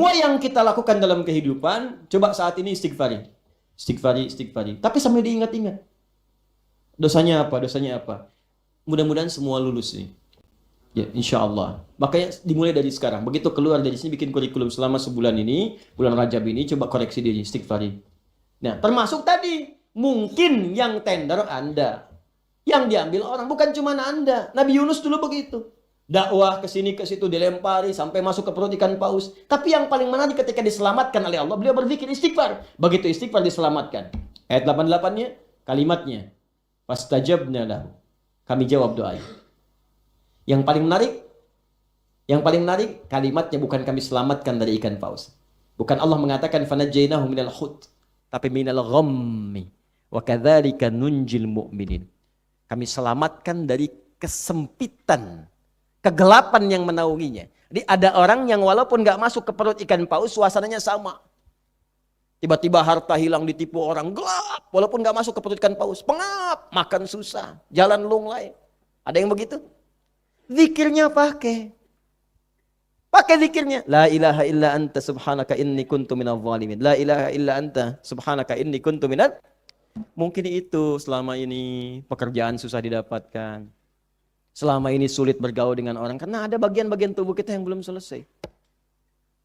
semua yang kita lakukan dalam kehidupan, coba saat ini istighfari. Istighfari. Tapi sampai diingat-ingat. Dosanya apa? Mudah-mudahan semua lulus nih. Ya, insya Allah. Makanya dimulai dari sekarang. Begitu keluar dari sini bikin kurikulum selama sebulan ini, bulan Rajab ini, coba koreksi diri, istighfari. Nah, termasuk tadi, mungkin yang tender Anda. Yang diambil orang, bukan cuma Anda. Nabi Yunus dulu begitu. Dakwah ke sini ke situ dilempari sampai masuk ke perut ikan paus. Tapi yang paling menarik ketika diselamatkan oleh Allah, beliau berpikir istighfar. Begitu istighfar diselamatkan. Ayat 88-nya, kalimatnya. Fastajabna lahu. Kami jawab doanya. Yang paling menarik kalimatnya bukan kami selamatkan dari ikan paus. Bukan Allah mengatakan fanajjaynahu minal hut, tapi minal ghammi. Wa kadzalika nunjil mu'minin. Kami selamatkan dari kesempitan, kegelapan yang menaunginya. Jadi ada orang yang walaupun gak masuk ke perut ikan paus, suasananya sama. Tiba-tiba harta hilang ditipu orang, gelap. Walaupun gak masuk ke perut ikan paus, pengap, makan susah, jalan lunglai. Ada yang begitu? Zikirnya pakai zikirnya. La ilaha illa anta subhanaka inni kuntu minadh dhalimin. La ilaha illa anta subhanaka inni kuntu minadh. Mungkin itu selama ini pekerjaan susah didapatkan. Selama ini sulit bergaul dengan orang karena ada bagian-bagian tubuh kita yang belum selesai.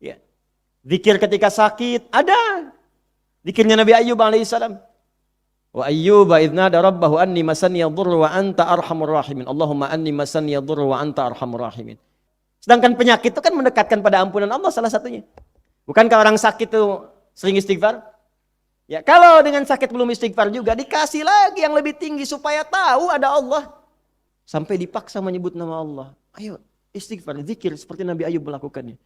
Ya. Zikir ketika sakit ada. Zikirnya Nabi Ayyub alaihissalam. Wa ayyuba idh nada rabbahu anni masani yadhurru wa anta arhamur rahimin. Allahumma anni masani yadhurru wa anta arhamur rahimin. Sedangkan penyakit itu kan mendekatkan pada ampunan Allah salah satunya. Bukankah orang sakit itu sering istighfar? Ya, kalau dengan sakit belum istighfar juga dikasih lagi yang lebih tinggi supaya tahu ada Allah. Sampai dipaksa menyebut nama Allah. Ayo istighfar, zikir seperti Nabi Ayyub melakukannya.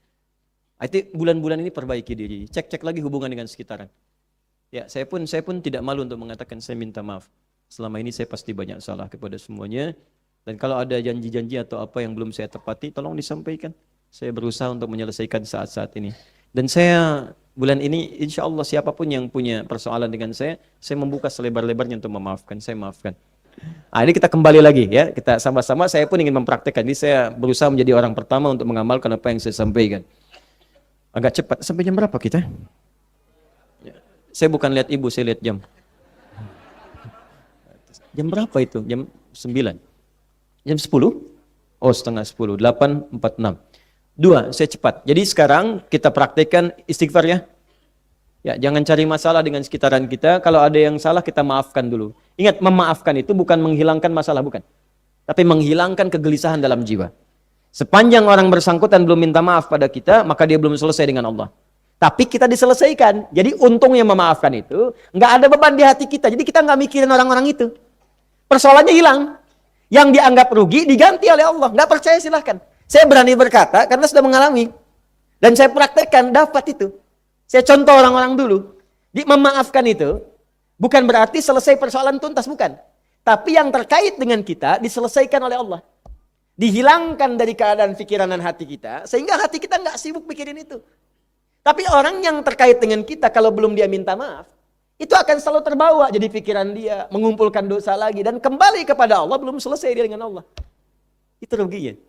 Itu bulan-bulan ini perbaiki diri. Cek-cek lagi hubungan dengan sekitaran. Ya, saya pun tidak malu untuk mengatakan saya minta maaf. Selama ini saya pasti banyak salah kepada semuanya. Dan kalau ada janji-janji atau apa yang belum saya tepati, tolong disampaikan. Saya berusaha untuk menyelesaikan saat-saat ini. Dan saya bulan ini insya Allah siapapun yang punya persoalan dengan saya membuka selebar-lebarnya untuk memaafkan. Saya maafkan. Nah, ini kita kembali lagi ya. Kita sama-sama, saya pun ingin mempraktekkan. Ini saya berusaha menjadi orang pertama untuk mengamalkan apa yang saya sampaikan. Agak cepat. Sampai jam berapa kita? Saya bukan lihat ibu, saya lihat jam. Jam berapa itu? Jam 9. Jam 10? Oh, setengah 10. 8.46. 2, saya cepat. Jadi sekarang kita praktekkan istighfar ya. Ya, jangan cari masalah dengan sekitaran kita. Kalau ada yang salah kita maafkan dulu. Ingat, memaafkan itu bukan menghilangkan masalah, bukan. Tapi menghilangkan kegelisahan dalam jiwa. Sepanjang orang bersangkutan belum minta maaf pada kita, maka dia belum selesai dengan Allah. Tapi kita diselesaikan. Jadi untungnya memaafkan itu, nggak ada beban di hati kita. Jadi kita nggak mikirin orang-orang itu. Persoalannya hilang. Yang dianggap rugi diganti oleh Allah. Nggak percaya silahkan. Saya berani berkata karena sudah mengalami. Dan saya praktekkan dapat itu. Saya contoh orang-orang dulu. Di memaafkan itu bukan berarti selesai persoalan tuntas, bukan. Tapi yang terkait dengan kita diselesaikan oleh Allah. Dihilangkan dari keadaan pikiran dan hati kita. Sehingga hati kita nggak sibuk pikirin itu. Tapi orang yang terkait dengan kita kalau belum dia minta maaf, itu akan selalu terbawa jadi pikiran dia, mengumpulkan dosa lagi dan kembali kepada Allah belum selesai dia dengan Allah. Itu ruginya.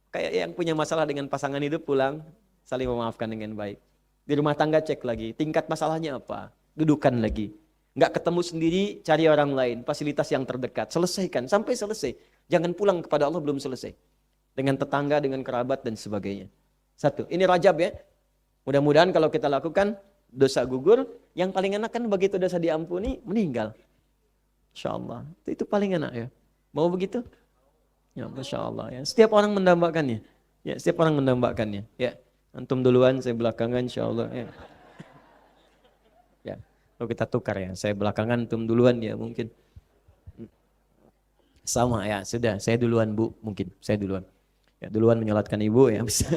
Kayak yang punya masalah dengan pasangan hidup pulang, saling memaafkan dengan baik. Di rumah tangga cek lagi, tingkat masalahnya apa? Dudukan lagi. Nggak ketemu sendiri, cari orang lain, fasilitas yang terdekat, selesaikan sampai selesai. Jangan pulang kepada Allah belum selesai. Dengan tetangga, dengan kerabat dan sebagainya. 1, ini Rajab ya. Mudah-mudahan kalau kita lakukan dosa gugur, yang paling enak kan begitu dosa diampuni, meninggal. Insya Allah. Itu paling enak ya. Mau begitu? Ya, Masya Allah ya. Setiap orang mendambakannya. Ya, setiap orang mendambakannya. Ya, antum duluan, saya belakangan insya Allah. Ya. Ya, kalau kita tukar ya. Saya belakangan, antum duluan ya mungkin. Sama ya, sudah. Saya duluan Bu, mungkin. Saya duluan. Ya, duluan menyolatkan ibu ya. Bisa.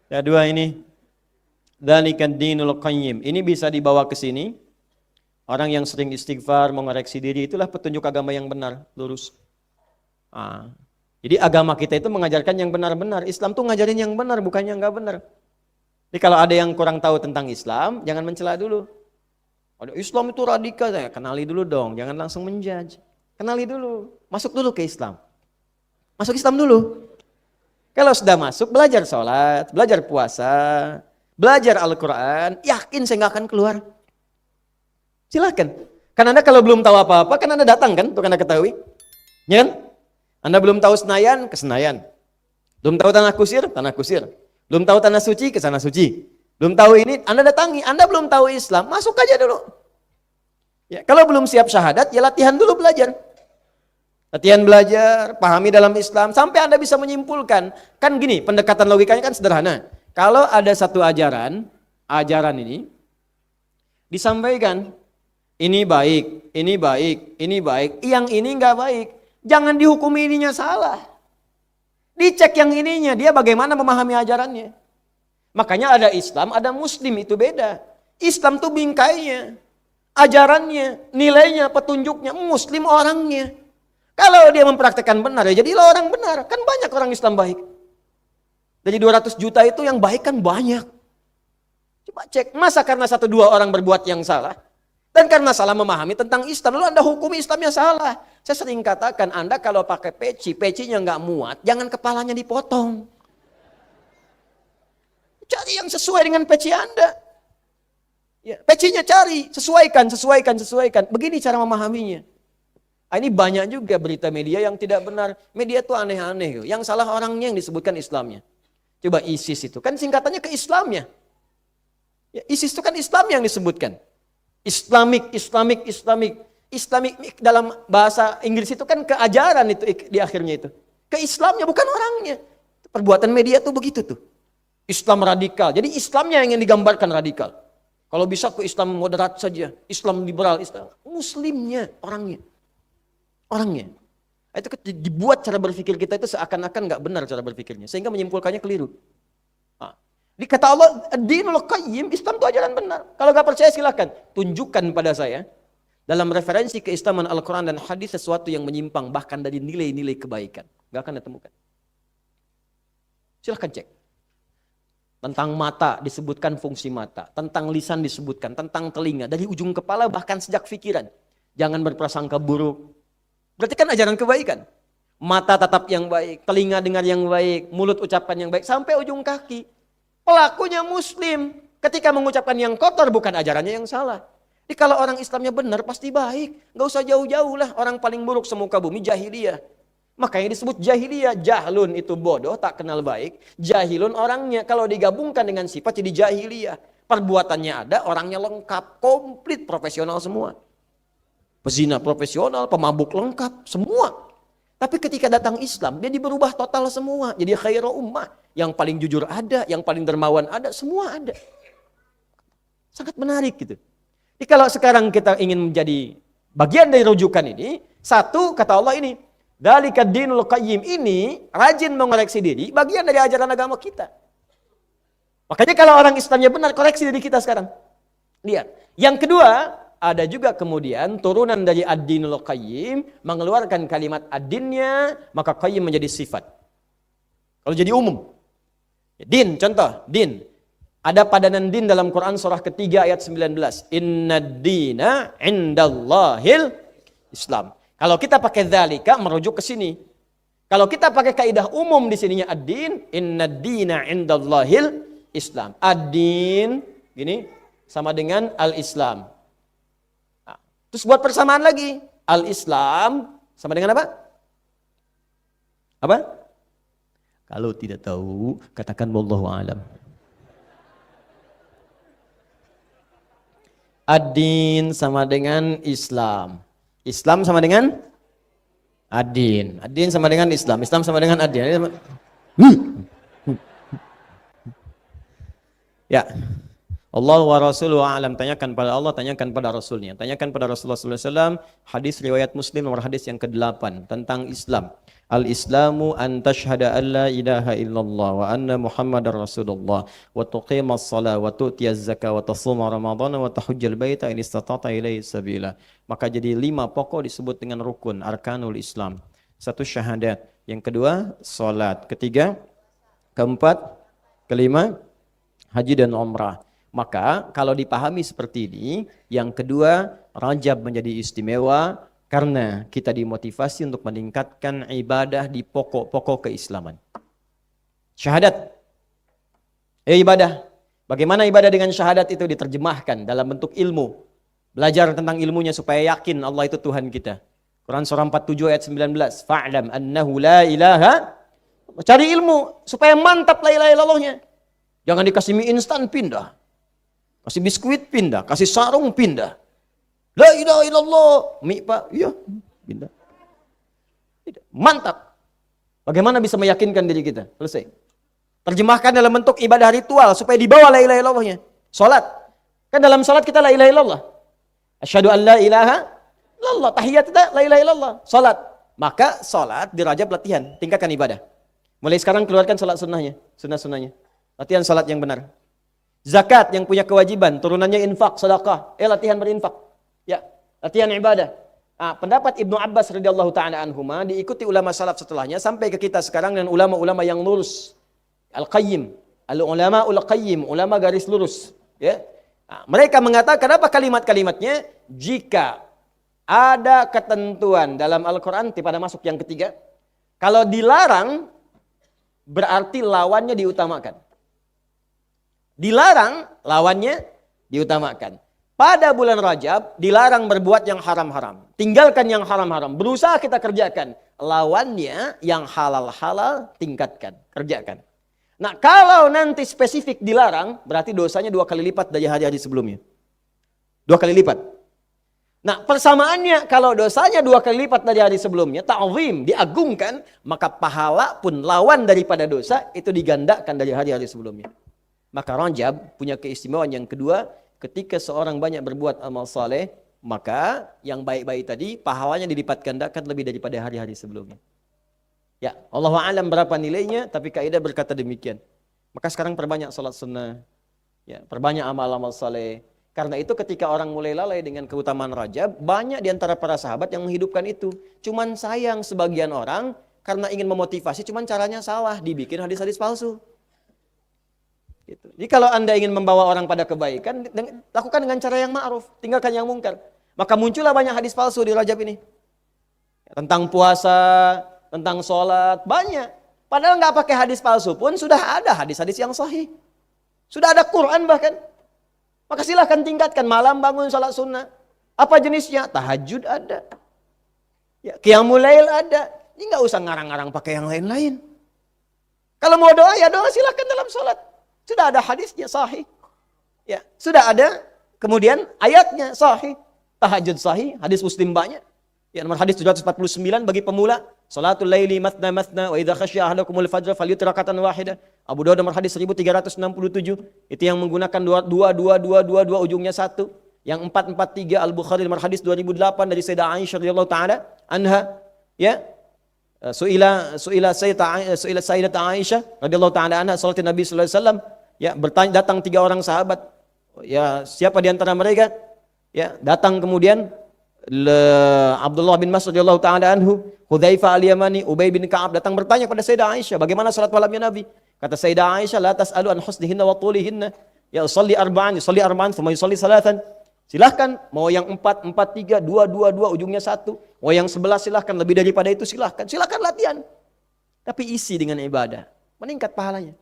Ya, 2 ini. Dzalikan dinul qayyim. Ini bisa dibawa ke sini. Orang yang sering istighfar, mengoreksi diri, itulah petunjuk agama yang benar, lurus. Jadi agama kita itu mengajarkan yang benar-benar. Islam tuh ngajarin yang benar, bukan yang enggak benar. Jadi kalau ada yang kurang tahu tentang Islam, jangan mencela dulu. Ada Islam itu radikal, ya kenali dulu dong, jangan langsung menjudge. Kenali dulu, masuk dulu ke Islam. Masuk Islam dulu. Kalau sudah masuk, belajar sholat, belajar puasa, belajar Al-Quran, yakin saya nggak akan keluar. Silakan. Kan Anda kalau belum tahu apa-apa, kan Anda datang kan untuk Anda ketahui. Ya kan? Anda belum tahu Senayan, ke Senayan. Belum tahu Tanah Kusir, Tanah Kusir. Belum tahu Tanah Suci, ke Tanah Suci. Belum tahu ini, Anda datangi. Anda belum tahu Islam, masuk aja dulu. Ya, kalau belum siap syahadat, ya latihan dulu belajar. Latihan belajar, pahami dalam Islam, sampai Anda bisa menyimpulkan. Kan gini, pendekatan logikanya kan sederhana. Kalau ada satu ajaran ini, disampaikan, ini baik, ini baik, ini baik, yang ini nggak baik. Jangan dihukumi ininya salah. Dicek yang ininya, dia bagaimana memahami ajarannya. Makanya ada Islam, ada Muslim, itu beda. Islam tuh bingkainya, ajarannya, nilainya, petunjuknya, Muslim orangnya. Kalau dia mempraktekkan benar, ya jadilah orang benar. Kan banyak orang Islam baik. Dari 200 juta itu yang baik kan banyak. Coba cek, masa karena 1-2 orang berbuat yang salah? Dan karena salah memahami tentang Islam, lalu Anda hukumi Islamnya salah. Saya sering katakan, Anda kalau pakai pecinya nggak muat, jangan kepalanya dipotong. Cari yang sesuai dengan peci Anda. Ya, pecinya cari, sesuaikan. Begini cara memahaminya. Ini banyak juga berita media yang tidak benar. Media itu aneh-aneh. Yang salah orangnya yang disebutkan Islamnya. Coba ISIS itu, kan singkatannya ke Islamnya. Ya, ISIS itu kan Islamnya yang disebutkan. Islamic dalam bahasa Inggris itu kan keajaran itu di akhirnya itu. Ke Islamnya bukan orangnya. Perbuatan media tuh begitu tuh. Islam radikal. Jadi Islamnya yang digambarkan radikal. Kalau bisa ke Islam moderat saja, Islam liberal, Islam Muslimnya orangnya. Itu dibuat cara berpikir kita itu seakan-akan nggak benar cara berpikirnya, sehingga menyimpulkannya keliru. Dikata Allah, Ad-Dinul Qayyim, Islam itu ajaran benar. Kalau nggak percaya silakan tunjukkan pada saya dalam referensi keislaman Al-Quran dan hadis sesuatu yang menyimpang bahkan dari nilai-nilai kebaikan. Nggak akan ditemukan. Silakan cek. Tentang mata disebutkan fungsi mata, tentang lisan disebutkan, tentang telinga, dari ujung kepala bahkan sejak pikiran. Jangan berprasangka buruk. Berarti kan ajaran kebaikan. Mata tatap yang baik, telinga dengar yang baik, mulut ucapan yang baik, sampai ujung kaki. Pelakunya Muslim. Ketika mengucapkan yang kotor bukan ajarannya yang salah. Jadi kalau orang Islamnya benar pasti baik. Gak usah jauh-jauh lah. Orang paling buruk semuka bumi jahiliyah. Makanya disebut jahiliyah. Jahlun itu bodoh, tak kenal baik. Jahilun orangnya. Kalau digabungkan dengan sifat jadi jahiliyah. Perbuatannya ada, orangnya lengkap. Komplit, profesional semua. Pezina profesional, pemabuk lengkap, semua. Tapi ketika datang Islam, dia berubah total semua. Jadi khairu ummah. Yang paling jujur ada, yang paling dermawan ada, semua ada. Sangat menarik gitu. Jadi kalau sekarang kita ingin menjadi bagian dari rujukan ini, satu kata Allah ini, Dzalika dinul qayyim, ini rajin mengoreksi diri, bagian dari ajaran agama kita. Makanya kalau orang Islamnya benar, koreksi diri kita sekarang. Lihat. Yang kedua, ada juga kemudian turunan dari ad-dinul qayyim, mengeluarkan kalimat ad-dinnya, maka qayyim menjadi sifat. Kalau jadi umum. Din, contoh, din. Ada padanan din dalam Quran surah ketiga ayat 19. Inna dina indallahil Islam. Kalau kita pakai dzalika merujuk ke sini. Kalau kita pakai kaidah umum di sininya ad-din, inna dina indallahil Islam. Ad-din gini sama dengan al-Islam. Nah, terus buat persamaan lagi. Al-Islam sama dengan apa? Apa? Kalau tidak tahu, katakan wallahu a'lam. Ad-din sama dengan Islam. Islam sama dengan ad-din. Ad-din sama dengan Islam. Islam sama dengan ad-din. Ya. Allah wa rasuluhu a'lam. Tanyakan pada Allah, tanyakan pada Rasulnya. Tanyakan pada Rasulullah SAW. Hadis riwayat Muslim nomor hadis yang ke-8 tentang Islam. Al-Islamu an tashhada an la ilaha illallah wa anna Muhammadar Rasulullah wa tuqimas salat wa tu'tiyaz zakah wa tasuma ramadhana wa tahujjal baita in istata'ta ilaihi sabila. Maka jadi 5 pokok disebut dengan rukun arkanul Islam. 1 syahadat, yang kedua salat, ketiga, keempat, kelima haji dan umrah. Maka kalau dipahami seperti ini, yang kedua Rajab menjadi istimewa karena kita dimotivasi untuk meningkatkan ibadah di pokok-pokok keislaman. Syahadat. Ibadah. Bagaimana ibadah dengan syahadat itu diterjemahkan dalam bentuk ilmu. Belajar tentang ilmunya supaya yakin Allah itu Tuhan kita. Quran surah 47 ayat 19. Fa'lam annahu la ilaha. Cari ilmu supaya mantap la ilaha illallahnya. Jangan dikasih mie instan pindah. Kasih biskuit pindah, kasih sarung pindah. La ilaha illallah. Mie Pak, iya, pindah. Mantap. Bagaimana bisa meyakinkan diri kita? Selesai. Terjemahkan dalam bentuk ibadah ritual supaya dibawa la ilaha illallahnya. Salat. Kan dalam salat kita la ilaha illallah. Asyhadu an la ilaha illallah. Tahiyat kita la ilaha illallah. Salat. Maka salat di Rajab latihan, tingkatkan ibadah. Mulai sekarang keluarkan salat sunnahnya, sunnah-sunnahnya. Latihan salat yang benar. Zakat yang punya kewajiban, turunannya infak, sedekah. Latihan berinfak. Ya, latihan ibadah. Pendapat Ibnu Abbas radhiyallahu taala anhuma diikuti ulama salaf setelahnya sampai ke kita sekarang dan ulama-ulama yang lurus. Al-Qayyim, al-ulama ul-Qayyim, ulama garis lurus, ya. Mereka mengatakan apa kalimat-kalimatnya? Jika ada ketentuan dalam Al-Qur'an pada masuk yang ketiga, kalau dilarang berarti lawannya diutamakan. Dilarang lawannya diutamakan. Pada bulan Rajab dilarang berbuat yang haram-haram. Tinggalkan yang haram-haram. Berusaha kita kerjakan. Lawannya yang halal-halal tingkatkan. Kerjakan. Nah kalau nanti spesifik dilarang berarti dosanya 2 kali lipat dari hari-hari sebelumnya. 2 kali lipat. Nah persamaannya kalau dosanya 2 kali lipat dari hari sebelumnya. Ta'zim, diagungkan. Maka pahala pun lawan daripada dosa itu digandakan dari hari-hari sebelumnya. Maka Rajab punya keistimewaan yang kedua. Ketika seorang banyak berbuat amal saleh, maka yang baik-baik tadi pahalanya dilipat gandakan lebih daripada hari-hari sebelumnya. Ya, Allahu a'lam berapa nilainya, tapi kaidah berkata demikian. Maka sekarang perbanyak salat sunnah, ya, perbanyak amal-amal saleh. Karena itu ketika orang mulai lalai dengan keutamaan Rajab, banyak di antara para sahabat yang menghidupkan itu. Cuman sayang sebagian orang karena ingin memotivasi, cuman caranya salah, dibikin hadis-hadis palsu. Gitu. Jadi kalau Anda ingin membawa orang pada kebaikan, lakukan dengan cara yang ma'ruf, tinggalkan yang mungkar. Maka muncullah banyak hadis palsu di Rajab ini. Tentang puasa, tentang sholat, banyak. Padahal nggak pakai hadis palsu pun sudah ada hadis-hadis yang sahih. Sudah ada Quran bahkan. Maka silahkan tingkatkan, malam bangun sholat sunnah. Apa jenisnya? Tahajud ada. Ya, qiyamul lail ada. Ini nggak usah ngarang-ngarang pakai yang lain-lain. Kalau mau doa, ya doa silahkan dalam sholat. Sudah ada hadisnya sahih. Ya, sudah ada kemudian ayatnya sahih. Tahajud sahih, hadis Muslim banyak. Ya, nomor hadis 749 bagi pemula, salatul laili mathna mathna wa idza khasya ahadakumul fajr falyutir rakatan wahidah. Abu Dawud nomor hadis 1367. Itu yang menggunakan 2 ujungnya 1. Yang 443 Al-Bukhari nomor hadis 2008 dari Sayyidah Aisyah radhiyallahu taala anha, ya. Suila Sayyidat Aisyah radhiyallahu taala anha salatin Nabi sallallahu alaihi wasallam, ya, bertanya, datang 3 orang sahabat, ya, siapa di antara mereka, ya, datang kemudian Abdullah bin Mas'ud radhiyallahu taala anhu, Hudzaifah al-Yamani, Ubay bin Ka'ab datang bertanya kepada Sayyidah Aisyah, bagaimana salat malamnya Nabi? Kata Sayyidah Aisyah, la tas'alu an husnihinna wa tulihinna, ya usalli arba'an thumma yusalli salatan. Silahkan, mau yang 4, 4, 3, 2, 2, 2, ujungnya 1. Mau yang 11 silahkan, lebih daripada itu silahkan. Silahkan latihan. Tapi isi dengan ibadah. Meningkat pahalanya.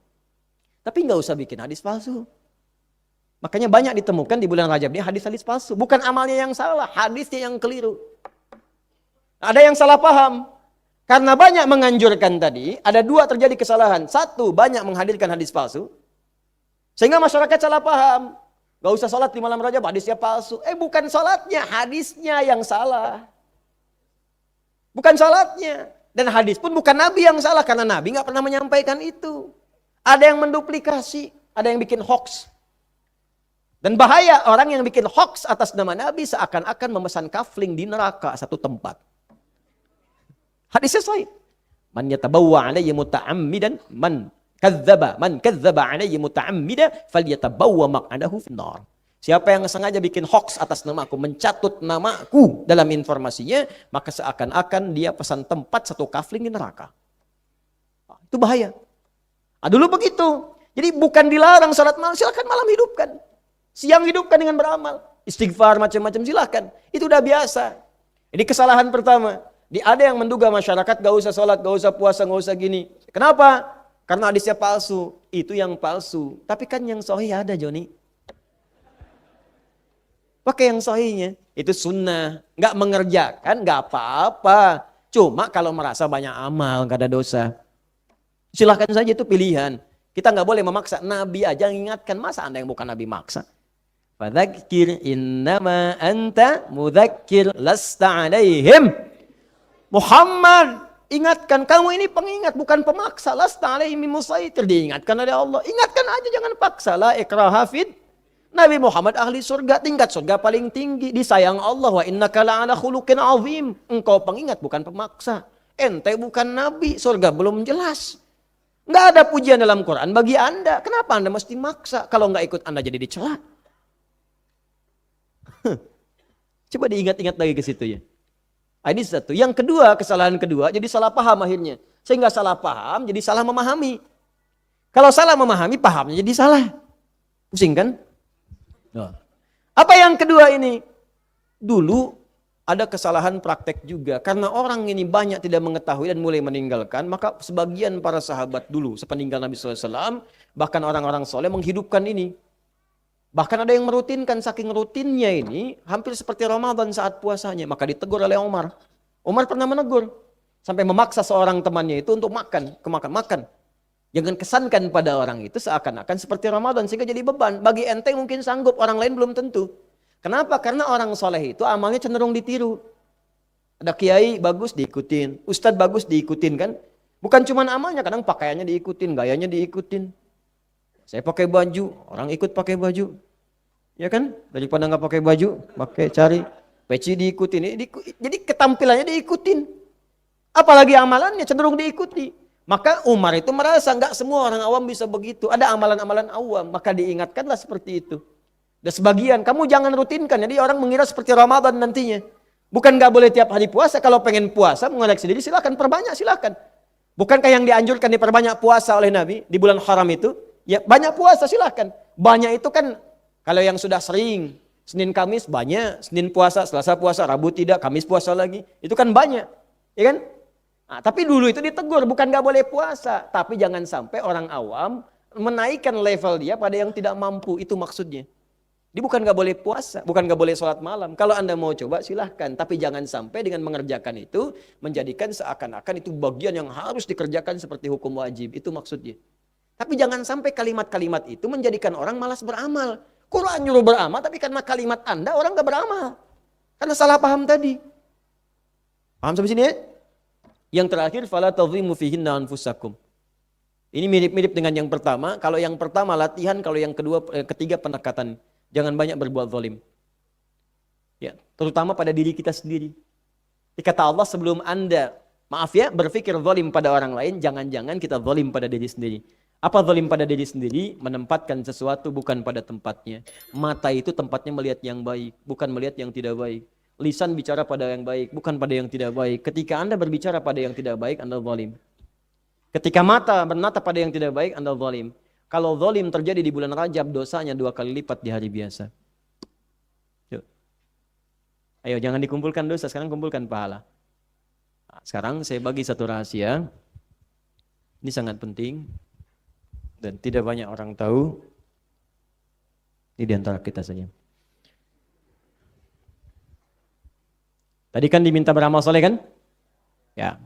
Tapi nggak usah bikin hadis palsu. Makanya banyak ditemukan di bulan Rajab ini hadis-hadis palsu. Bukan amalnya yang salah, hadisnya yang keliru. Ada yang salah paham. Karena banyak menganjurkan tadi, ada 2 terjadi kesalahan. 1, banyak menghadirkan hadis palsu. Sehingga masyarakat salah paham. Gak usah sholat di malam Rajab, hadisnya palsu. Bukan sholatnya, hadisnya yang salah. Bukan sholatnya. Dan hadis pun bukan Nabi yang salah, karena Nabi gak pernah menyampaikan itu. Ada yang menduplikasi, ada yang bikin hoax. Dan bahaya orang yang bikin hoax atas nama Nabi seakan-akan memesan kafling di neraka satu tempat. Hadisnya sahih. Man yatabawwa alayya muta'ammidan man kadzdzaba alayya muta'ammida falyatabawwa maq'adahu finnar. Siapa yang sengaja bikin hoax atas namaku, mencatut namaku dalam informasinya, maka seakan-akan dia pesan tempat satu kafling di neraka. Itu bahaya. Dulu begitu. Jadi bukan dilarang salat malam, silakan malam hidupkan. Siang hidupkan dengan beramal. Istighfar macam-macam silakan. Itu udah biasa. Jadi kesalahan pertama, ada yang menduga masyarakat gak usah salat, gak usah puasa, gak usah gini. Kenapa? Karena hadisnya palsu, itu yang palsu. Tapi kan yang sahih ada, Joni. Pakai yang sahihnya. Itu sunnah. Nggak mengerjakan, nggak apa-apa. Cuma kalau merasa banyak amal, nggak ada dosa. Silahkan saja, itu pilihan. Kita nggak boleh memaksa. Nabi aja ingatkan, masa Anda yang bukan Nabi maksa? Fadzakir innama anta mudzakir lasta alaihim. Muhammad, ingatkan, kamu ini pengingat bukan pemaksa. Lasta alaihim musaitir, diingatkan oleh Allah. Ingatkan aja, jangan paksa. La ikraha fid. Nabi Muhammad ahli surga, tingkat surga paling tinggi, disayang Allah. Wa innaka la'ala khuluqin azim. Engkau pengingat bukan pemaksa. Ente bukan nabi, surga belum jelas. Nggak ada pujian dalam Quran bagi Anda. Kenapa Anda mesti maksa? Kalau nggak ikut Anda jadi dicela. Coba diingat-ingat lagi ke situ ya. Ini satu. Yang kedua, kesalahan kedua, jadi salah paham akhirnya. Sehingga salah paham, jadi salah memahami. Kalau salah memahami, pahamnya jadi salah. Pusing kan? Apa yang kedua ini? Dulu ada kesalahan praktek juga. Karena orang ini banyak tidak mengetahui dan mulai meninggalkan, maka sebagian para sahabat dulu, sepeninggal Nabi SAW, bahkan orang-orang soleh menghidupkan ini. Bahkan ada yang merutinkan, saking rutinnya ini, hampir seperti Ramadan saat puasanya. Maka ditegur oleh Umar. Umar pernah menegur. Sampai memaksa seorang temannya itu untuk makan. Makan. Jangan kesankan pada orang itu seakan-akan seperti Ramadan. Sehingga jadi beban. Bagi ente mungkin sanggup, orang lain belum tentu. Kenapa? Karena orang soleh itu amalnya cenderung ditiru. Ada kiai bagus diikutin. Ustadz bagus diikutin kan. Bukan cuma amalnya, kadang pakaiannya diikutin, gayanya diikutin. Saya pakai baju, orang ikut pakai baju. Ya kan? Daripada nggak pakai baju, pakai cari. Peci diikutin. Jadi ketampilannya diikutin. Apalagi amalannya cenderung diikuti. Maka Umar itu merasa nggak semua orang awam bisa begitu. Ada amalan-amalan awam. Maka diingatkanlah seperti itu. Dan sebagian, kamu jangan rutinkan. Jadi orang mengira seperti Ramadan nantinya. Bukan nggak boleh tiap hari puasa. Kalau pengen puasa, mengoleksi diri silakan. Perbanyak silakan. Bukankah yang dianjurkan diperbanyak puasa oleh Nabi di bulan haram itu? Ya banyak puasa silakan. Banyak itu kan kalau yang sudah sering, Senin Kamis banyak, Senin puasa, Selasa puasa, Rabu tidak, Kamis puasa lagi. Itu kan banyak, ya kan? Nah, tapi dulu itu ditegur, bukan gak boleh puasa. Tapi jangan sampai orang awam menaikkan level dia pada yang tidak mampu, itu maksudnya. Dia bukan gak boleh puasa, bukan gak boleh sholat malam. Kalau Anda mau coba silahkan, tapi jangan sampai dengan mengerjakan itu, menjadikan seakan-akan itu bagian yang harus dikerjakan seperti hukum wajib. Itu maksudnya. Tapi jangan sampai kalimat-kalimat itu menjadikan orang malas beramal. Quran nyuruh beramal, tapi karena kalimat Anda orang gak beramal. Karena salah paham tadi. Paham sampai sini ya? Yang terakhir, fala tadhimu fihinna anfusakum. Ini mirip-mirip dengan yang pertama. Kalau yang pertama latihan, kalau yang ketiga pendekatan. Jangan banyak berbuat zalim. Ya, terutama pada diri kita sendiri. Kata Allah sebelum Anda, maaf ya, berpikir zalim pada orang lain, jangan-jangan kita zalim pada diri sendiri. Apa zalim pada diri sendiri? Menempatkan sesuatu bukan pada tempatnya. Mata itu tempatnya melihat yang baik, bukan melihat yang tidak baik. Lisan bicara pada yang baik, bukan pada yang tidak baik. Ketika Anda berbicara pada yang tidak baik, Anda zalim. Ketika mata bernatap pada yang tidak baik, Anda zalim. Kalau zalim terjadi di bulan Rajab, dosanya 2 kali lipat di hari biasa. Yuk. Ayo, jangan dikumpulkan dosa, sekarang kumpulkan pahala. Nah, sekarang saya bagi satu rahasia. Ini sangat penting. Dan tidak banyak orang tahu. Ini di antara kita saja. Tadi kan diminta beramal soleh kan? Ya.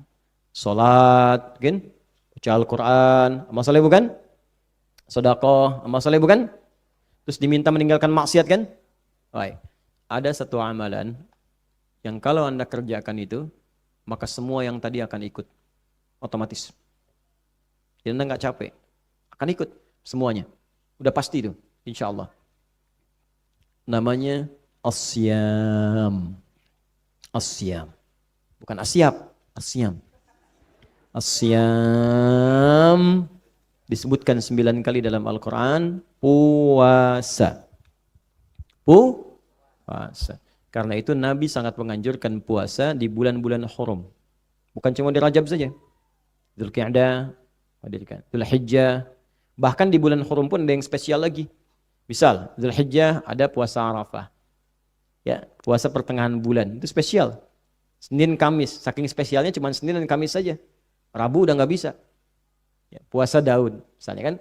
Salat, kan? Baca Al-Quran, amal soleh bukan? Sedekah, amal soleh bukan? Terus diminta meninggalkan maksiat kan? Baik. Ada satu amalan yang kalau Anda kerjakan itu, maka semua yang tadi akan ikut. Otomatis. Jadi Anda nggak capek. Akan ikut semuanya. Udah pasti itu, insya Allah. Namanya asyam. Asyam. Bukan asyap, asyam. Asyam disebutkan 9 kali dalam Al-Quran. Puasa. Puasa. Karena itu Nabi sangat menganjurkan puasa di bulan-bulan hurum. Bukan cuma di Rajab saja. Dzulqa'dah, Dzulhijjah. Bahkan di bulan hurum pun ada yang spesial lagi. Misal, Dzulhijjah ada puasa Arafah. Ya, puasa pertengahan bulan. Itu spesial. Senin, Kamis. Saking spesialnya cuma Senin dan Kamis saja. Rabu udah nggak bisa. Ya, puasa Daud, misalnya kan.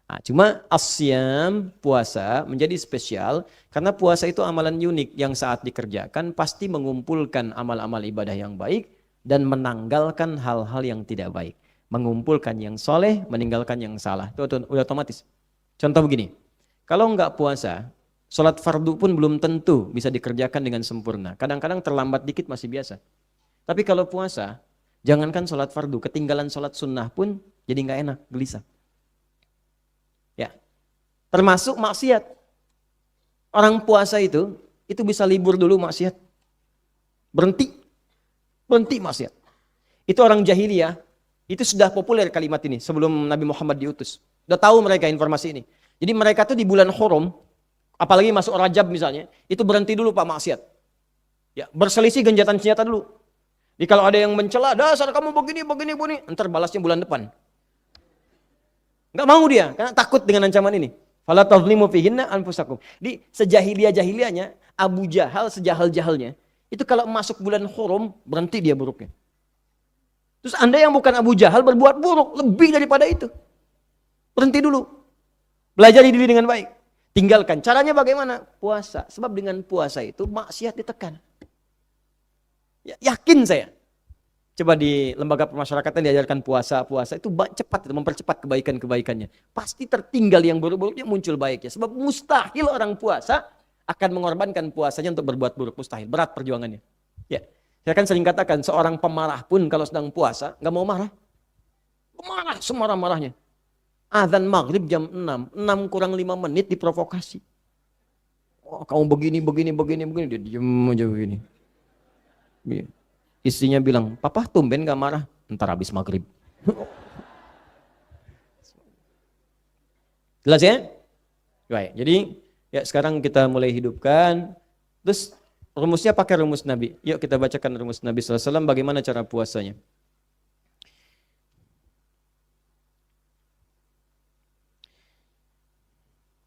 Nah, cuma asyam, puasa menjadi spesial karena puasa itu amalan unik yang saat dikerjakan pasti mengumpulkan amal-amal ibadah yang baik dan menanggalkan hal-hal yang tidak baik. Mengumpulkan yang soleh, meninggalkan yang salah. Itu udah otomatis. Contoh begini, kalau nggak puasa, sholat fardu pun belum tentu bisa dikerjakan dengan sempurna. Kadang-kadang terlambat dikit masih biasa. Tapi kalau puasa, jangankan sholat fardu, ketinggalan sholat sunnah pun jadi nggak enak, gelisah. Ya, termasuk maksiat. Orang puasa itu bisa libur dulu maksiat. Berhenti maksiat. Itu orang jahiliyah, itu sudah populer kalimat ini sebelum Nabi Muhammad diutus. Udah tahu mereka informasi ini. Jadi mereka tuh di bulan Hurum, apalagi masuk Rajab misalnya, itu berhenti dulu Pak maksiat. Ya, berselisih genjatan senjata dulu. Jadi kalau ada yang mencela, dasar kamu begini, entar balasnya bulan depan. Enggak mau dia, karena takut dengan ancaman ini. Fala tazlimu fihinna anfusakum. Di sejahiliyah-jahiliyahnya, Abu Jahal sejahal-jahalnya, itu kalau masuk bulan Hurum, berhenti dia buruknya. Terus Anda yang bukan Abu Jahal berbuat buruk, lebih daripada itu. Berhenti dulu. Belajari diri dengan baik. Tinggalkan. Caranya bagaimana? Puasa. Sebab dengan puasa itu maksiat ditekan. Ya, yakin saya. Coba di lembaga pemasyarakatan diajarkan puasa itu cepat, mempercepat kebaikan-kebaikannya. Pasti tertinggal yang buruk-buruknya muncul baiknya. Sebab mustahil orang puasa akan mengorbankan puasanya untuk berbuat buruk. Mustahil. Berat perjuangannya. Ya. Saya kan sering katakan seorang pemarah pun kalau sedang puasa nggak mau marah. Marah semarah-marahnya. Azan maghrib jam 6 kurang 5 menit diprovokasi. Oh, kamu begini, dia diem aja begini. Istrinya bilang, papa tumben gak marah? Ntar habis maghrib. Jelas ya? Baik, jadi ya sekarang kita mulai hidupkan. Terus rumusnya pakai rumus Nabi. Yuk kita bacakan rumus Nabi SAW bagaimana cara puasanya.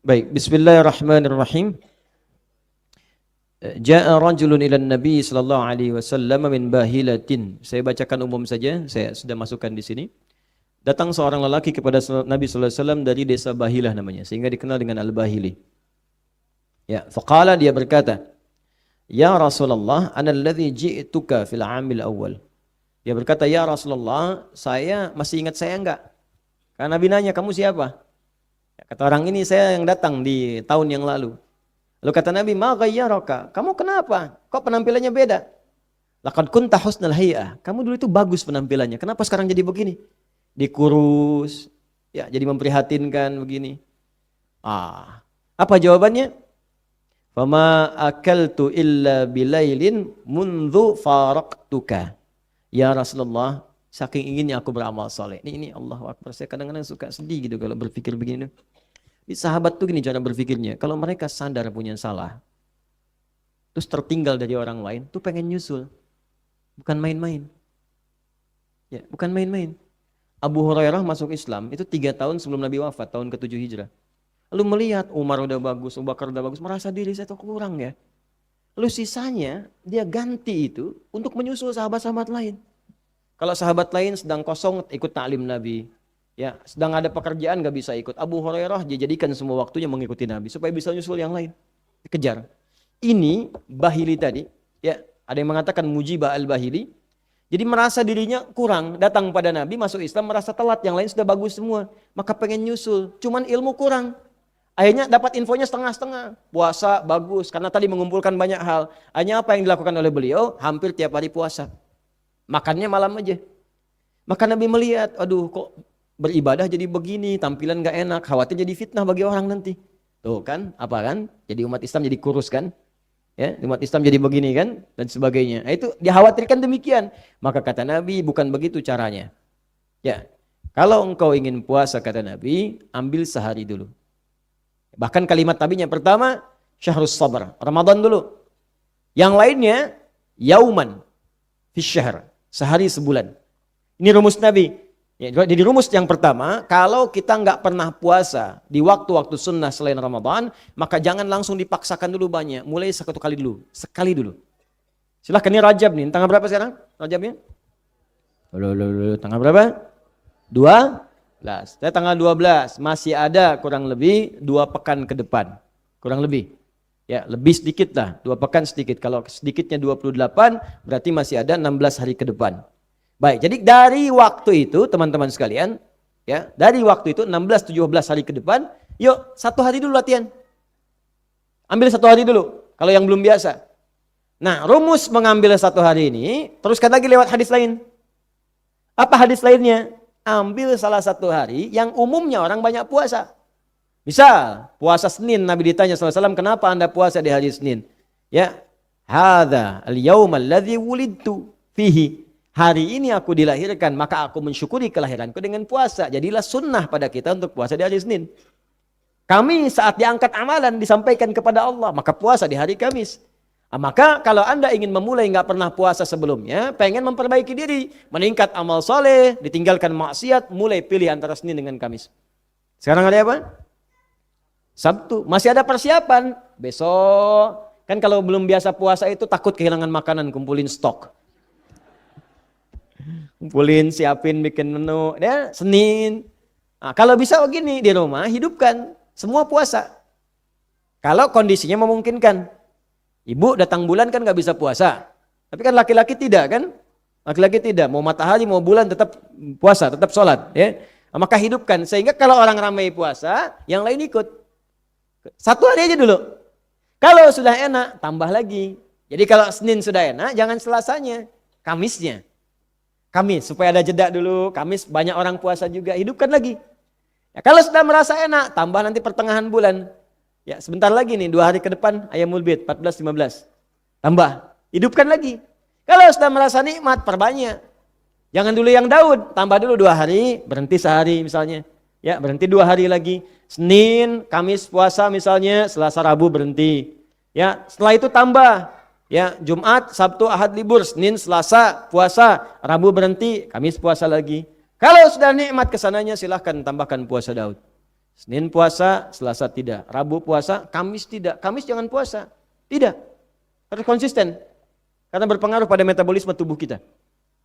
Baik, bismillahirrahmanirrahim. Ja'a rajulun ila Nabi sallallahu alaihi wasallam min bahilatin. Saya bacakan umum saja, saya sudah masukkan di sini. Datang seorang lelaki kepada Nabi sallallahu alaihi wasallam dari desa Bahilah namanya, sehingga dikenal dengan Al-Bahili. Ya, faqala dia berkata, "Ya Rasulullah, ana alladhi ji'tuka fil 'amil awal." Dia berkata, "Ya Rasulullah, saya masih ingat saya enggak?" Karena Nabi nanya, "Kamu siapa?" Kata orang ini, "Saya yang datang di tahun yang lalu." Lalu kata Nabi, "Ma ghayyaraka?" Kamu kenapa? Kok penampilannya beda? Laqad kunta husnal hay'ah. Kamu dulu itu bagus penampilannya. Kenapa sekarang jadi begini? Dikurus, ya jadi memprihatinkan begini. Apa jawabannya? Fama akaltu illa bilailin mundzu faraqtuka. Ya Rasulullah, saking inginnya aku beramal soleh. Ini Allahu Akbar. Saya kadang-kadang suka sedih gitu kalau berpikir begini. Di sahabat tuh gini cara berpikirnya. Kalau mereka sadar punya salah, terus tertinggal dari orang lain, tuh pengen nyusul. Bukan main-main. Ya, bukan main-main. Abu Hurairah masuk Islam itu 3 tahun sebelum Nabi wafat, tahun ke-7 Hijrah. Lalu melihat Umar udah bagus, Abu Bakar udah bagus, merasa diri saya tuh kurang ya. Lalu sisanya dia ganti itu untuk menyusul sahabat-sahabat lain. Kalau sahabat lain sedang kosong ikut ta'lim Nabi. Ya, sedang ada pekerjaan gak bisa ikut. Abu Hurairah dia jadikan semua waktunya mengikuti Nabi supaya bisa nyusul yang lain. Dikejar. Ini Bahili tadi, ya, ada yang mengatakan Mujibah al-Bahili. Jadi merasa dirinya kurang, datang pada Nabi, masuk Islam, merasa telat, yang lain sudah bagus semua. Maka pengen nyusul, cuman ilmu kurang. Akhirnya dapat infonya setengah-setengah. Puasa bagus, karena tadi mengumpulkan banyak hal. Hanya apa yang dilakukan oleh beliau, hampir tiap hari puasa. Makannya malam aja. Maka Nabi melihat, aduh kok beribadah jadi begini, tampilan gak enak, khawatir jadi fitnah bagi orang nanti. Tuh kan, apa kan? Jadi umat Islam jadi kurus kan? Ya, umat Islam jadi begini kan? Dan sebagainya. Nah, itu dikhawatirkan demikian. Maka kata Nabi, bukan begitu caranya. Ya, kalau engkau ingin puasa kata Nabi, ambil sehari dulu. Bahkan kalimat Nabi yang pertama, syahrus sabar, Ramadan dulu. Yang lainnya, yauman fi syahr, sehari sebulan. Ini rumus Nabi. Ya, jadi rumus yang pertama, kalau kita nggak pernah puasa di waktu-waktu sunnah selain Ramadan, maka jangan langsung dipaksakan dulu banyak. Mulai satu kali dulu, sekali dulu. Silahkan, ini Rajab nih, tanggal berapa sekarang Rajabnya? Tanggal berapa? 2 Saya tanggal 12, masih ada kurang lebih 2 pekan ke depan. Kurang lebih. Ya, lebih sedikit lah, 2 pekan sedikit. Kalau sedikitnya 28, berarti masih ada 16 hari ke depan. Baik, jadi dari waktu itu teman-teman sekalian, ya, dari waktu itu 16-17 hari ke depan, yuk 1 hari dulu latihan. Ambil 1 hari dulu, kalau yang belum biasa. Nah, rumus mengambil 1 hari ini, teruskan lagi lewat hadis lain. Apa hadis lainnya? Ambil salah 1 hari yang umumnya orang banyak puasa. Misal, puasa Senin, Nabi ditanya SAW, kenapa anda puasa di hari Senin? Ya, hadza al-yaum alladzi wulidtu fihi. Hari ini aku dilahirkan, maka aku mensyukuri kelahiranku dengan puasa. Jadilah sunnah pada kita untuk puasa di hari Senin. Kami saat diangkat amalan disampaikan kepada Allah, maka puasa di hari Kamis. Maka kalau anda ingin memulai nggak pernah puasa sebelumnya, pengen memperbaiki diri, meningkat amal soleh, ditinggalkan maksiat, mulai pilih antara Senin dengan Kamis. Sekarang ada apa? Sabtu. Masih ada persiapan. Besok, kan kalau belum biasa puasa itu takut kehilangan makanan, kumpulin stok. Kumpulin, siapin, bikin menu. Ya, Senin. Nah, kalau bisa begini, di rumah hidupkan semua puasa. Kalau kondisinya memungkinkan. Ibu datang bulan kan gak bisa puasa. Tapi kan laki-laki tidak kan? Laki-laki tidak. Mau matahari, mau bulan tetap puasa, tetap sholat. Ya. Maka hidupkan. Sehingga kalau orang ramai puasa, yang lain ikut. 1 hari aja dulu. Kalau sudah enak, tambah lagi. Jadi kalau Senin sudah enak, jangan Selasanya. Kamisnya. Kamis, supaya ada jeda dulu. Kamis banyak orang puasa juga. Hidupkan lagi. Ya, kalau sudah merasa enak, tambah nanti pertengahan bulan. Ya, sebentar lagi nih, 2 hari ke depan Ayyamul Bid 14-15. Tambah, hidupkan lagi. Kalau sudah merasa nikmat, perbanyak. Jangan dulu yang Daud, tambah dulu 2 hari, berhenti sehari misalnya. Ya, berhenti 2 hari lagi. Senin, Kamis puasa misalnya, Selasa, Rabu berhenti. Ya, setelah itu tambah. Ya, Jumat, Sabtu, Ahad libur, Senin, Selasa puasa, Rabu berhenti, Kamis puasa lagi. Kalau sudah nikmat kesananya silahkan tambahkan puasa Daud. Senin puasa, Selasa tidak. Rabu puasa, Kamis tidak. Kamis jangan puasa. Tidak. Harus konsisten. Karena berpengaruh pada metabolisme tubuh kita.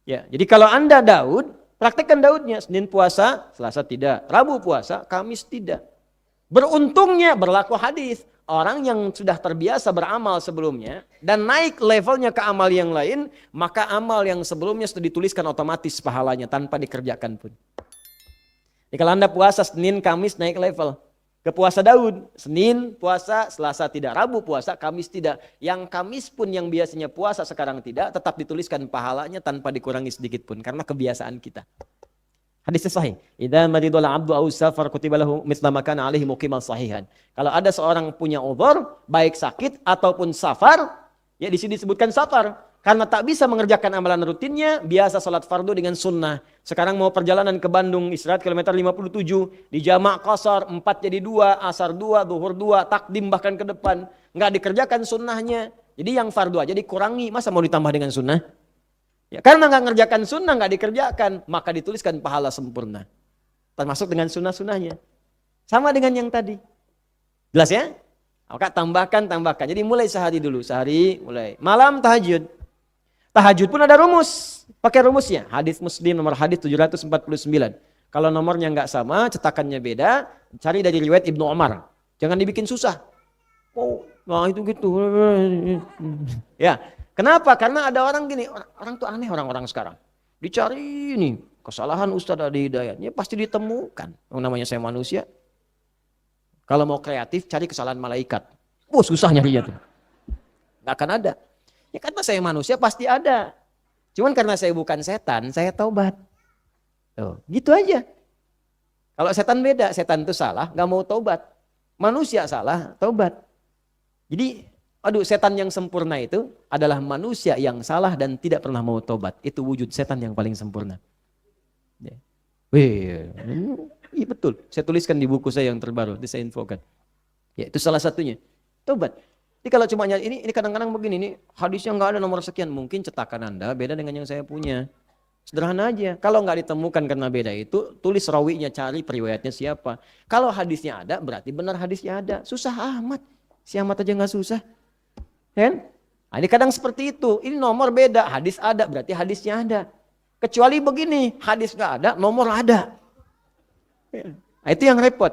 Ya, jadi kalau anda Daud, praktekkan Daudnya. Senin puasa, Selasa tidak. Rabu puasa, Kamis tidak. Beruntungnya berlaku hadis. Orang yang sudah terbiasa beramal sebelumnya dan naik levelnya ke amal yang lain, maka amal yang sebelumnya sudah dituliskan otomatis pahalanya tanpa dikerjakan pun. Jadi kalau anda puasa Senin, Kamis naik level. Ke puasa Daud, Senin puasa, Selasa tidak, Rabu puasa, Kamis tidak. Yang Kamis pun yang biasanya puasa sekarang tidak, tetap dituliskan pahalanya tanpa dikurangi sedikit pun. Karena kebiasaan kita. Hadisnya sahih. Idza maridul 'abdu aw safar kutiba lahu mithla ma kana 'alaihi muqiman sahihan. Kalau ada seorang punya uzur, baik sakit ataupun safar, ya di sini disebutkan safar karena tak bisa mengerjakan amalan rutinnya, biasa salat fardu dengan sunnah. Sekarang mau perjalanan ke Bandung, istirahat kilometer 57, di jamak qasar 4 jadi 2, asar 2, zuhur 2, takdim bahkan ke depan, enggak dikerjakan sunnahnya. Jadi yang fardu aja dikurangi, masa mau ditambah dengan sunnah? Ya, karena nggak ngerjakan sunnah, nggak dikerjakan, maka dituliskan pahala sempurna. Termasuk dengan sunnah-sunnahnya. Sama dengan yang tadi. Jelas ya? Maka tambahkan. Jadi mulai sehari dulu. Sehari mulai. Malam tahajud. Tahajud pun ada rumus. Pakai rumusnya. Hadis Muslim nomor hadis 749. Kalau nomornya nggak sama, cetakannya beda, cari dari riwayat Ibnu Umar. Jangan dibikin susah. Oh, nah itu gitu. Ya. Kenapa? Karena ada orang gini, orang tuh aneh orang-orang sekarang. Dicari nih, kesalahan Ustadz Adi Hidayat, ya pasti ditemukan. Yang namanya saya manusia. Kalau mau kreatif, cari kesalahan malaikat. Susah nyarinya tuh. Gak akan ada. Ya karena saya manusia pasti ada. Cuman karena saya bukan setan, saya taubat. Tuh, gitu aja. Kalau setan beda, setan itu salah, gak mau taubat. Manusia salah, taubat. Jadi, setan yang sempurna itu adalah manusia yang salah dan tidak pernah mau tobat. Itu wujud setan yang paling sempurna. Ya. Iya betul. Saya tuliskan di buku saya yang terbaru, saya infokan. Ya, itu salah satunya. Tobat. Jadi kalau cuma ini kadang-kadang begini, ini hadisnya nggak ada nomor sekian. Mungkin cetakan Anda beda dengan yang saya punya. Sederhana aja. Kalau nggak ditemukan karena beda itu, tulis rawinya, cari periwayatnya siapa. Kalau hadisnya ada, berarti benar hadisnya ada. Susah amat. Si amat aja nggak susah. Kan? Nah, ini kadang seperti itu. Ini nomor beda, hadis ada, berarti hadisnya ada. Kecuali begini, hadis nggak ada, nomor ada. Nah, itu yang repot.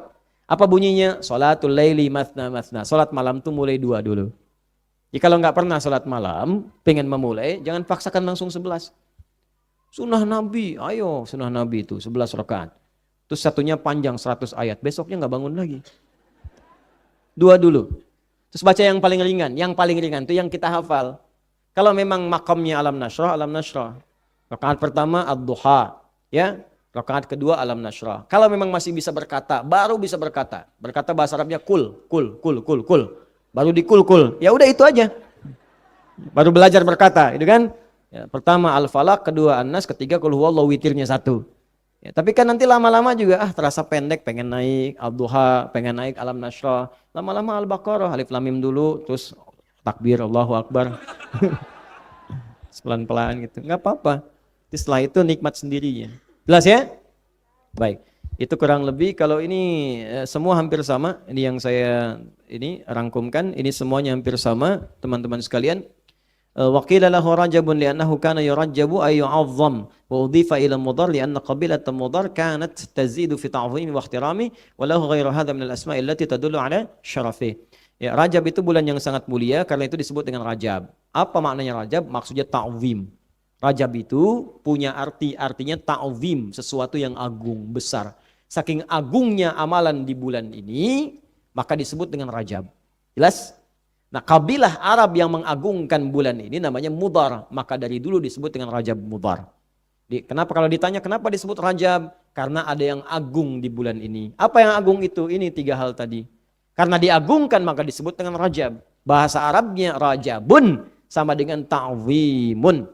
Apa bunyinya? Sholatul laili mathna mathna. Sholat malam tuh mulai 2 dulu. Jadi kalau nggak pernah sholat malam, pengen memulai, jangan paksakan langsung 11. Sunnah Nabi, ayo sunnah Nabi itu 11 rakaat. Terus satunya panjang 100 ayat, besoknya nggak bangun lagi. 2 dulu. Terus baca yang paling ringan. Yang paling ringan itu yang kita hafal. Kalau memang makamnya alam nasrah, alam nasrah. Rakaat pertama ad-duha, ya. Rakaat kedua alam nasrah. Kalau memang masih bisa berkata, baru bisa berkata. Berkata bahasa Arabnya kul, kul, kul, kul, kul. Baru dikul, kul. Ya udah itu aja. Baru belajar berkata, itu kan? Ya, pertama al-falaq, kedua an-nas, ketiga kul huwallahu, witirnya 1. Ya, tapi kan nanti lama-lama juga terasa pendek, pengen naik ad-duha, pengen naik alam nasrah. Lama-lama al-baqarah, alif lam mim dulu, terus takbir Allahu akbar. Pelan-pelan gitu. Enggak apa-apa. Setelah itu nikmat sendirinya. Jelas ya? Baik. Itu kurang lebih, kalau ini semua hampir sama. Ini yang saya rangkumkan, ini semuanya hampir sama, teman-teman sekalian. Wa qila lahu rajabun li'annahu kana yurajjabu ay yu'azzam wa udhifa ila mudhar li'anna qabilat mudhar kanat tazidu fi ta'zimi wa ihtirami wa lahu ghairu hadha min al-asma'i allati tadullu ala syarafi. Ya, Rajab itu bulan yang sangat mulia, karena itu disebut dengan Rajab. Apa maknanya Rajab? Maksudnya ta'zim. Rajab itu punya artinya ta'zim, sesuatu yang agung, besar. Saking agungnya amalan di bulan ini, maka disebut dengan Rajab. Jelas? Nah, kabilah Arab yang mengagungkan bulan ini namanya Mudhar, maka dari dulu disebut dengan Rajab Mudhar. Kenapa kalau ditanya kenapa disebut Rajab? Karena ada yang agung di bulan ini. Apa yang agung itu? Ini 3 hal tadi. Karena diagungkan maka disebut dengan Rajab. Bahasa Arabnya Rajabun sama dengan ta'zimun.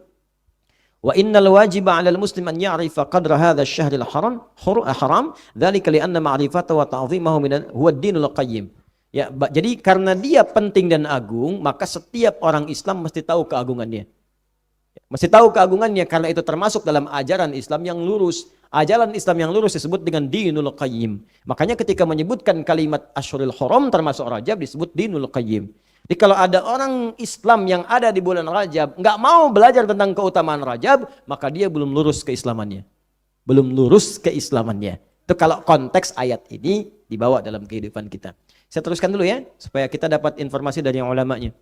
Wa innal wajiba 'alal muslim an ya'rifa qadra hadha asy-syahril haram dzalika li anna ma'rifatahu wa ta'zimahu huwa ad-dinul qayyim. Ya, jadi karena dia penting dan agung, maka setiap orang Islam mesti tahu keagungannya. Mesti tahu keagungannya karena itu termasuk dalam ajaran Islam yang lurus. Ajaran Islam yang lurus disebut dengan dinul qayyim. Makanya ketika menyebutkan kalimat Asyhurul Haram termasuk Rajab disebut dinul qayyim. Jadi kalau ada orang Islam yang ada di bulan Rajab nggak mau belajar tentang keutamaan Rajab, maka dia belum lurus keislamannya. Belum lurus keislamannya. Itu kalau konteks ayat ini dibawa dalam kehidupan kita. Saya teruskan dulu ya, supaya kita dapat informasi dari yang ulamanya.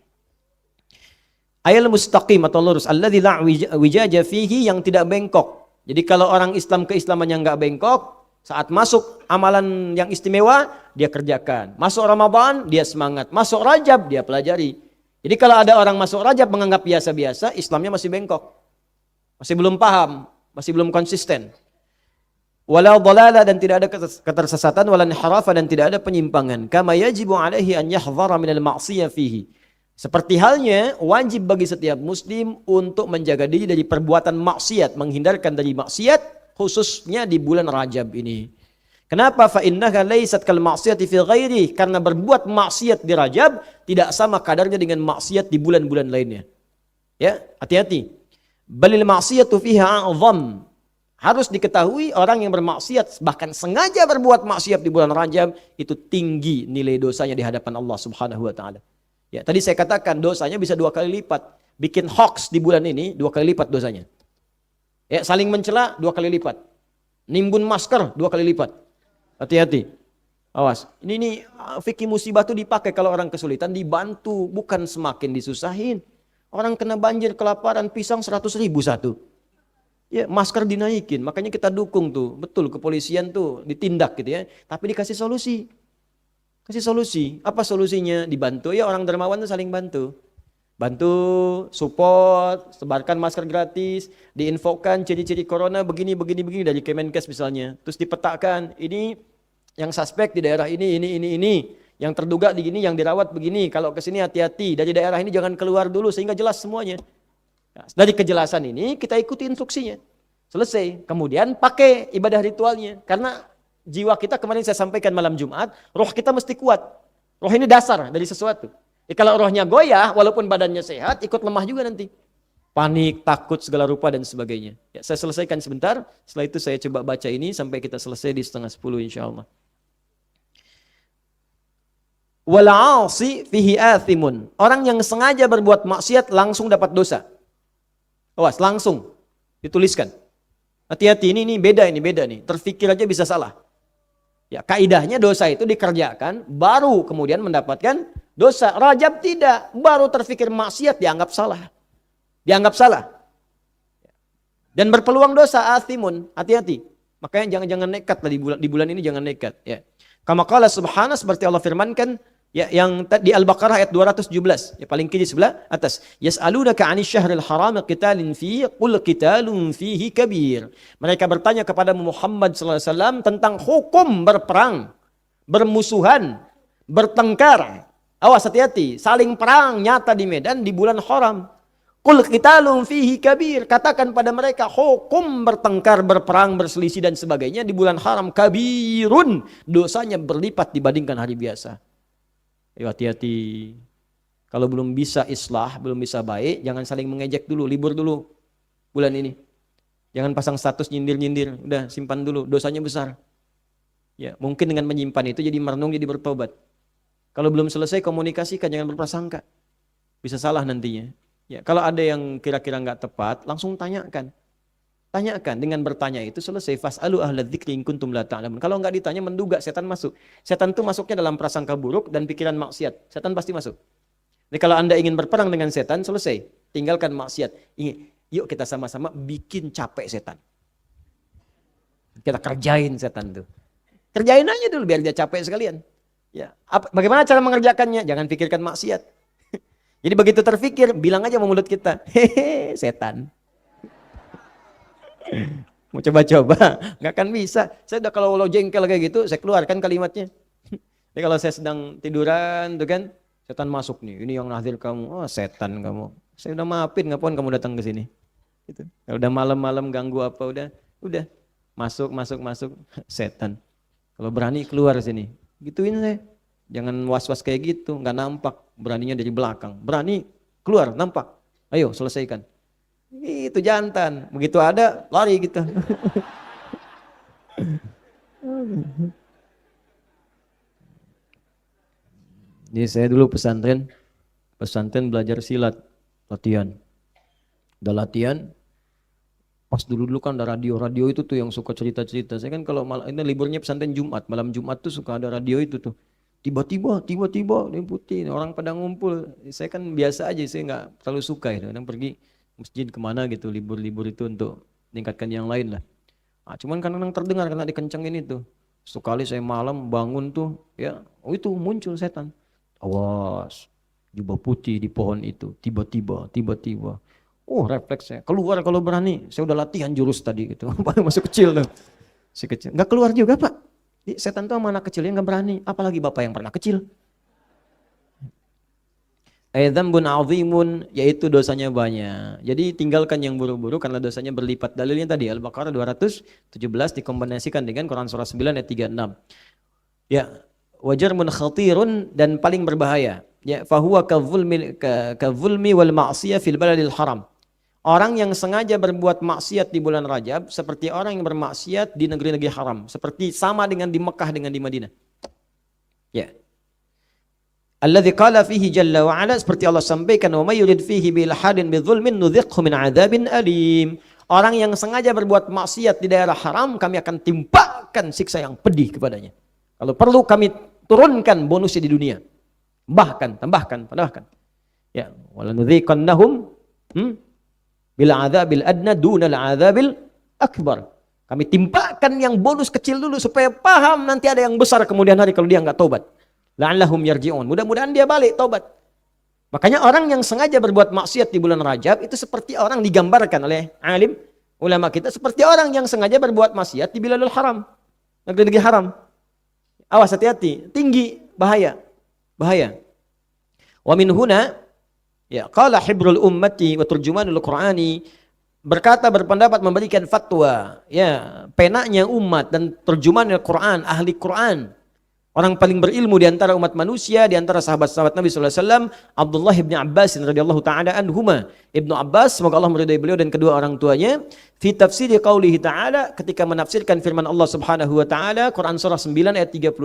Ayat mustaqim atau lurus, alladzi la wijaja fihi, yang tidak bengkok. Jadi kalau orang Islam keislamannya nggak bengkok, saat masuk amalan yang istimewa, dia kerjakan. Masuk Ramadan, dia semangat. Masuk Rajab, dia pelajari. Jadi kalau ada orang masuk Rajab menganggap biasa-biasa, Islamnya masih bengkok. Masih belum paham, masih belum konsisten. Wala dhalala, dan tidak ada ketersesatan, wala inhirafa, dan tidak ada penyimpangan. Kama yajibu alaihi an yahdhara minal ma'siyah fihi. Seperti halnya wajib bagi setiap muslim untuk menjaga diri dari perbuatan maksiat, menghindarkan dari maksiat, khususnya di bulan Rajab ini. Kenapa? Fa innaha laysat kal ma'siyati fi ghairi, karena berbuat maksiat di Rajab tidak sama kadarnya dengan maksiat di bulan-bulan lainnya. Ya, hati-hati. Balil ma'siyatu fiha a'zam. Harus diketahui orang yang bermaksiat, bahkan sengaja berbuat maksiat di bulan Rajab, itu tinggi nilai dosanya di hadapan Allah Subhanahu wa taala. Ya, tadi saya katakan dosanya bisa 2 kali lipat. Bikin hoax di bulan ini 2 kali lipat dosanya. Ya, saling mencela 2 kali lipat. Nimbun masker 2 kali lipat. Hati-hati. Awas. Ini fikih musibah itu dipakai kalau orang kesulitan, dibantu, bukan semakin disusahin. Orang kena banjir, kelaparan, pisang 100.000 satu. Ya, masker dinaikin. Makanya kita dukung tuh. Betul, kepolisian tuh ditindak gitu ya. Tapi dikasih solusi. Kasih solusi. Apa solusinya? Dibantu ya, orang dermawan itu saling bantu. Bantu, support, sebarkan masker gratis, diinfokan ciri-ciri corona begini dari Kemenkes misalnya. Terus dipetakan, ini yang suspek di daerah ini. Yang terduga di gini, yang dirawat begini. Kalau ke sini hati-hati, dari daerah ini jangan keluar dulu sehingga jelas semuanya. Nah, dari kejelasan ini kita ikuti instruksinya. Selesai. Kemudian pakai ibadah ritualnya. Karena jiwa kita kemarin saya sampaikan malam Jumat, roh kita mesti kuat. Roh ini dasar dari sesuatu. Kalau rohnya goyah, walaupun badannya sehat, ikut lemah juga nanti. Panik, takut, segala rupa dan sebagainya. Ya, saya selesaikan sebentar, setelah itu saya coba baca ini sampai kita selesai di 9:30 insyaAllah. Wal'asi fihi athimun. Orang yang sengaja berbuat maksiat langsung dapat dosa. Awas, langsung dituliskan. Hati-hati, ini beda nih. Terfikir aja bisa salah. Ya, kaidahnya dosa itu dikerjakan baru kemudian mendapatkan dosa. Rajab tidak, baru terfikir maksiat dianggap salah. Dianggap salah. Dan berpeluang dosa, athimun, hati-hati. Makanya jangan nekat lah di bulan ini, jangan nekat. Ya. Kama qala subhanahu, seperti Allah firmankan, ya, yang di Al-Baqarah ayat 217, ya, paling kiri sebelah atas. Yas'alunaka 'anil syahril haram qitalin fihi qul qitalun fihi kabir. Mereka bertanya kepada Muhammad sallallahu alaihi wasallam tentang hukum berperang, bermusuhan, bertengkar. Awas, hati-hati, saling perang nyata di medan di bulan haram. Qul qitalun fihi kabir. Katakan pada mereka, hukum bertengkar, berperang, berselisih dan sebagainya di bulan haram kabirun. Dosanya berlipat dibandingkan hari biasa. Ayo hati-hati. Kalau belum bisa islah, belum bisa baik, jangan saling mengejek dulu, libur dulu bulan ini. Jangan pasang status nyindir-nyindir, udah simpan dulu, dosanya besar. Ya, mungkin dengan menyimpan itu jadi merenung, jadi bertobat. Kalau belum selesai komunikasikan, jangan berprasangka. Bisa salah nantinya. Ya, kalau ada yang kira-kira nggak tepat, langsung tanyakan. Tanyakan, dengan bertanya itu selesai. Fas'alu ahla dzikri in kuntum la ta'lamun. Kalau nggak ditanya, menduga, setan masuk. Setan itu masuknya dalam prasangka buruk dan pikiran maksiat. Setan pasti masuk. Jadi kalau Anda ingin berperang dengan setan, selesai. Tinggalkan maksiat. Yuk kita sama-sama bikin capek setan. Kita kerjain setan tuh. Kerjain aja dulu biar dia capek sekalian. Ya, bagaimana cara mengerjakannya? Jangan pikirkan maksiat. Jadi begitu terfikir, bilang aja sama mulut kita, hehe, setan. Mau coba-coba, nggak akan bisa. Saya udah kalau jengkel kayak gitu, saya keluarkan kalimatnya. Jadi kalau saya sedang tiduran, tuh kan, setan masuk nih. Ini yang nazir kamu, oh setan kamu. Saya udah maafin, ngapain kamu datang ke sini? Gitu. Kalau udah malam-malam ganggu apa, udah masuk, setan. Kalau berani keluar sini, gituin saya. Jangan was-was kayak gitu, nggak nampak, beraninya dari belakang. Berani, keluar, nampak. Ayo, selesaikan. Itu jantan, begitu ada, lari gitu. Jadi saya dulu pesantren belajar silat, latihan. Udah latihan, pas dulu kan ada radio itu tuh yang suka cerita-cerita. Saya kan kalau ini liburnya pesantren Jumat, malam Jumat tuh suka ada radio itu tuh. Tiba-tiba diputin orang pada ngumpul. Saya kan biasa aja, saya nggak terlalu suka itu. Kadang pergi masjid kemana gitu, libur-libur itu untuk meningkatkan yang lain lah. Nah, cuman kadang terdengar karena dikencengin itu. Sekali saya malam bangun tuh, ya, itu muncul setan. Awas, jubah putih di pohon itu. Tiba-tiba. Oh, refleksnya keluar kalau berani. Saya udah latihan jurus tadi gitu. Masih kecil tuh. Si kecil. Nggak keluar juga, Pak. Setan itu sama anak kecilnya nggak berani, apalagi bapak yang pernah kecil. Dzambun 'azimun, yaitu dosanya banyak. Jadi tinggalkan yang buru-buru karena dosanya berlipat. Dalilnya tadi Al-Baqarah 217 dikombinasikan dengan Quran surah 9 ayat 36. Ya, wajarmun khatirun, dan paling berbahaya. Ya, fahuwa kadzulmi wal ma'siyah fil baladil haram. Orang yang sengaja berbuat maksiat di bulan Rajab seperti orang yang bermaksiat di negeri-negeri haram, seperti sama dengan di Mekah dengan di Madinah. Ya. Alladzi qala fihi jalla wa ala, seperti Allah sampaikan, wa may yurid fihi bil hadin bidzulmin nudziqhu min adzabin alim. Orang yang sengaja berbuat maksiat di daerah haram, kami akan timpakan siksa yang pedih kepadanya. Kalau perlu kami turunkan bonusnya di dunia. Tambahkan. Ya, wala nudziqannahum bil adzabil adna dunal adzabil akbar. Kami timpakan yang bonus kecil dulu supaya paham nanti ada yang besar kemudian hari kalau dia enggak tobat. La'allahum yarji'un. Mudah-mudahan dia balik tobat. Makanya orang yang sengaja berbuat maksiat di bulan Rajab itu seperti orang, digambarkan oleh alim ulama kita seperti orang yang sengaja berbuat maksiat di Biladul Haram, negeri-negeri haram. Awas, hati-hati, tinggi, bahaya. Wa min huna, ya, qala hibrul ummati wa turjumanul qur'ani, berpendapat memberikan fatwa, ya, penanya umat dan terjemahan Al-Quran, ahli Quran, Orang paling berilmu di antara umat manusia, di antara sahabat-sahabat Nabi sallallahu alaihi wasallam, Abdullah bin Abbas radhiyallahu taala anhuma. Ibnu Abbas, semoga Allah meridai beliau dan kedua orang tuanya, fi tafsir qaulihi ta'ala, ketika menafsirkan firman Allah Subhanahu wa taala, Quran surah 9 ayat 36,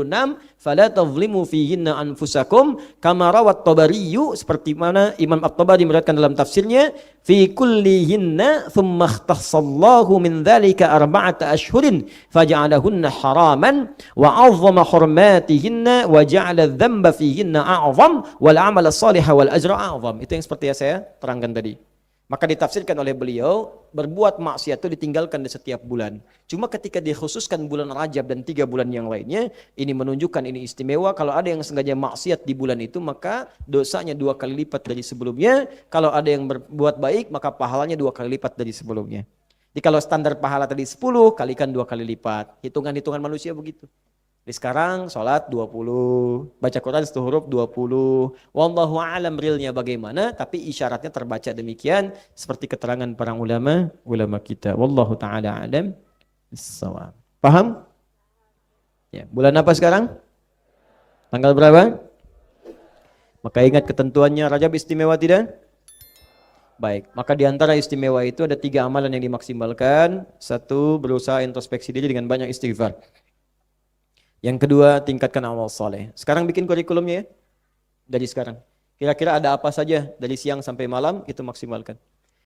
fala tazlimu fihinna anfusakum, kama rawat Tabari, seperti mana Imam At-Tabari meriwayatkan dalam tafsirnya, fi kullihinna thumma ikhtassallahu min dzalika arba'ata ashhurin faja'alahunna haraman wa 'azzama hurmatihinna wa ja'ala adh-dhanba fihinna a'zam wal 'amal as-salih wal ajra a'zam. Itu yang seperti yang saya terangkan tadi. Maka ditafsirkan oleh beliau, berbuat maksiat itu ditinggalkan di setiap bulan. Cuma ketika dikhususkan bulan Rajab dan 3 bulan yang lainnya, ini menunjukkan ini istimewa. Kalau ada yang sengaja maksiat di bulan itu, maka dosanya 2 kali lipat dari sebelumnya. Kalau ada yang berbuat baik, maka pahalanya 2 kali lipat dari sebelumnya. Jadi kalau standar pahala tadi 10, kalikan 2 kali lipat. Hitungan-hitungan manusia begitu. Di sekarang sholat 20, baca Quran 1 huruf 20. Wallahu a'lam realnya bagaimana, tapi isyaratnya terbaca demikian seperti keterangan para ulama kita. Wallahu taala a'lam bissawab. Paham? Ya, bulan apa sekarang? Tanggal berapa? Maka ingat ketentuannya, Rajab istimewa tidak? Baik, maka di antara istimewa itu ada 3 amalan yang dimaksimalkan. 1, berusaha introspeksi diri dengan banyak istighfar. Yang kedua, tingkatkan amal soleh. Sekarang bikin kurikulumnya ya, dari sekarang. Kira-kira ada apa saja dari siang sampai malam, itu maksimalkan.